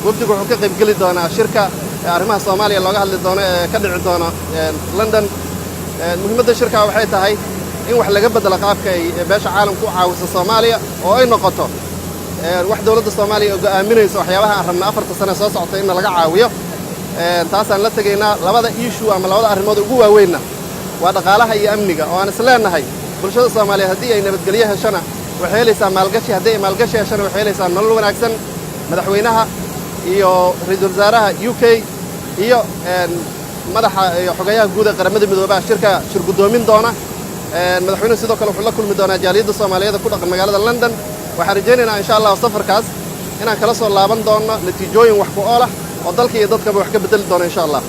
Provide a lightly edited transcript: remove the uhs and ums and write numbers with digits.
wafdigu wuxuu ka qayb gali doonaa shirka arrimaha Soomaaliya looga hadli doono ee ka dhici doona London. muhiimadda shirka waxay tahay in wax laga bedelo qaabka ay beesha caalamku u caawiso Soomaaliya oo ay noqoto wax dawladda Soomaaliya oo go'aaminayso waxyaabaha aan rabno 4 sano soo socota in laga caawiyo. taasaan la tageynaa labada issue ama labada arrimood ugu waaweynna waa dhaqaalaha iyo amniga oo aan isleenahay bulshada Soomaaliyeed haddii ay nabadgelyo heshana waxay helaysaa maalgashi, haddii ay maalgashi heshana waxay helaysaa nolol wanaagsan. madaxweynaha iyo ra'iisul wasaaraha UK iyo madaxa iyo xogayaha guud ee qaramada midoobay shirka gudoomin doona. madaxweynuhu sidoo kale wuxuu la kulmi doonaa jaaliyadda Soomaaliyeed ku dhaqan magaalada London. waxaan rajaynaynaa insha Allah safarkaas inaan kala soo laaban doono natiijooyin wax ku ool ah oo dalka iyo dadkaba wax ka bedeli doona insha Allah.